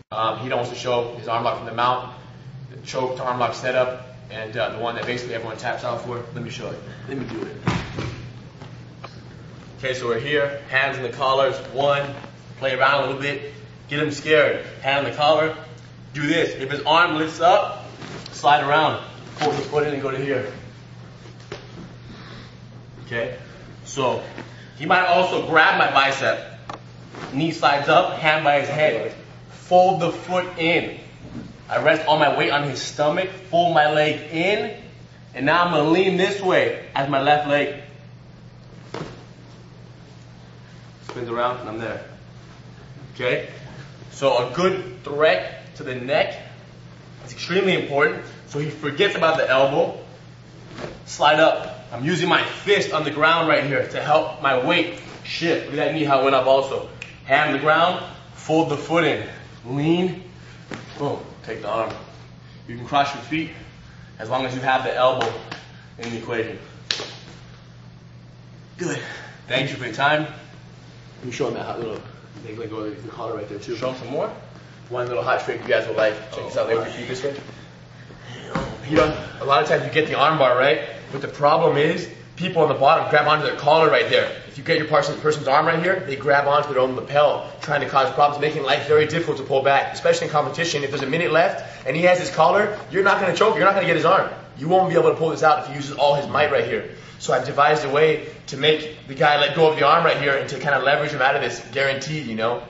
He wants to show his arm lock from the mount, the choke to arm lock setup, and the one that basically everyone taps out for. Let me show you. Let me do it. Okay, so we're here, hands in the collars, one, play around a little bit, get him scared. Hand on the collar, do this. If his arm lifts up, slide around, pull the foot in and go to here. Okay, so he might also grab my bicep. Knee slides up, hand by his head. Fold the foot in. I rest all my weight on his stomach, fold my leg in, and now I'm gonna lean this way as my left leg spins around and I'm there. Okay? So a good threat to the neck is extremely important. So he forgets about the elbow. Slide up. I'm using my fist on the ground right here to help my weight shift. Look at that knee, how it went up also. Hand on the ground, fold the foot in. Lean, boom, take the arm. You can cross your feet as long as you have the elbow in the equation. Good. Thank you for your time. Let me show them that little, they can go the collar right there too. Show them some more. One little hot trick you guys will like. Check this out, lay with your feet this way. You know, a lot of times you get the arm bar, right? But the problem is, people on the bottom grab onto their collar right there. If you get your person's arm right here, they grab onto their own lapel, trying to cause problems, making life very difficult to pull back, especially in competition. If there's a minute left and he has his collar, you're not going to choke, you're not going to get his arm. You won't be able to pull this out if he uses all his might right here. So I've devised a way to make the guy let go of the arm right here and to kind of leverage him out of this, guaranteed, you know.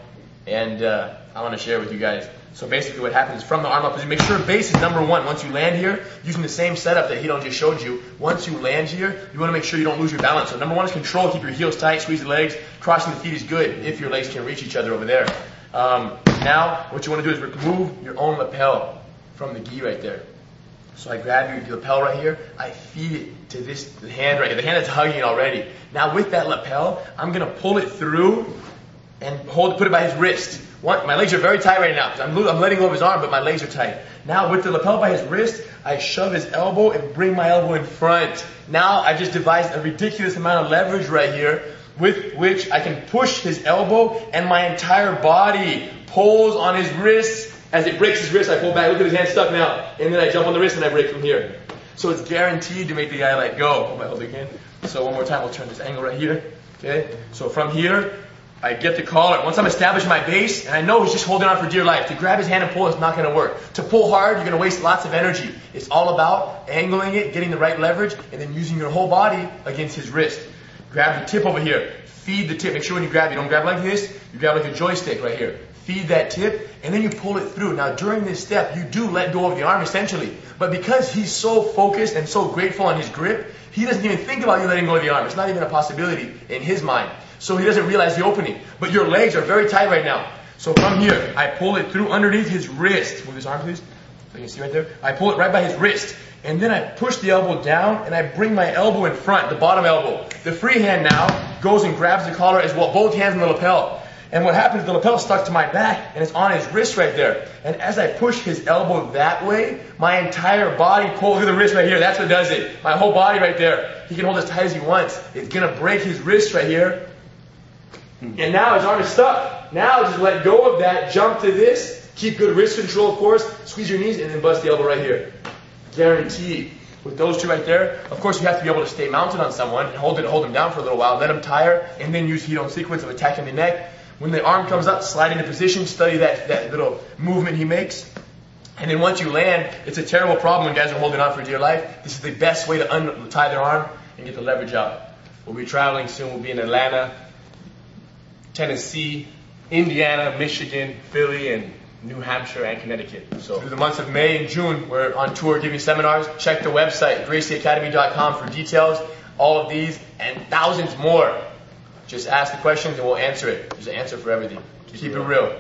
And I want to share with you guys. So basically what happens from the arm up is you make sure base is number one. Once you land here, using the same setup that Hidon just showed you, once you land here, you want to make sure you don't lose your balance. So number one is control, keep your heels tight, squeeze the legs. Crossing the feet is good if your legs can reach each other over there. Now, what you want to do is remove your own lapel from the gi right there. So I grab your lapel right here, I feed it to the hand right here, the hand that's hugging it already. Now with that lapel, I'm going to pull it through and put it by his wrist. My legs are very tight right now because I'm letting go of his arm, but my legs are tight. Now with the lapel by his wrist, I shove his elbow and bring my elbow in front. Now I just devised a ridiculous amount of leverage right here with which I can push his elbow and my entire body pulls on his wrist. As it breaks his wrist, I pull back. Look at his hand stuck now. And then I jump on the wrist and I break from here. So it's guaranteed to make the guy let go. Hold my hold again. So one more time, we'll turn this angle right here. Okay? So from here, I get the collar. Once I'm established my base, and I know he's just holding on for dear life, to grab his hand and pull is not going to work. To pull hard, you're going to waste lots of energy. It's all about angling it, getting the right leverage, and then using your whole body against his wrist. Grab the tip over here. Feed the tip. Make sure when you grab, you don't grab like this. You grab like a joystick right here. Feed that tip, and then you pull it through. Now, during this step, you do let go of the arm, essentially. But because he's so focused and so grateful on his grip, he doesn't even think about you letting go of the arm. It's not even a possibility in his mind. So he doesn't realize the opening. But your legs are very tight right now. So from here, I pull it through underneath his wrist. Move his arm, please. So you can see right there. I pull it right by his wrist. And then I push the elbow down, and I bring my elbow in front, the bottom elbow. The free hand now goes and grabs the collar as well, both hands on the lapel. And what happens, the lapel is stuck to my back, and it's on his wrist right there. And as I push his elbow that way, my entire body pulls through the wrist right here. That's what does it. My whole body right there. He can hold as tight as he wants. It's going to break his wrist right here. And now his arm is stuck. Now just let go of that, jump to this, keep good wrist control, of course, squeeze your knees, and then bust the elbow right here. Guaranteed. With those two right there, of course you have to be able to stay mounted on someone and hold them down for a little while, let them tire, and then use Hidon's sequence of attacking the neck. When the arm comes up, slide into position, study that little movement he makes. And then once you land, it's a terrible problem when guys are holding on for dear life. This is the best way to untie their arm and get the leverage out. We'll be traveling soon. We'll be in Atlanta, Tennessee, Indiana, Michigan, Philly, and New Hampshire and Connecticut. So through the months of May and June, we're on tour giving seminars. Check the website, gracieacademy.com, for details. All of these and thousands more. Just ask the questions and we'll answer it. There's an answer for everything. Keep it real.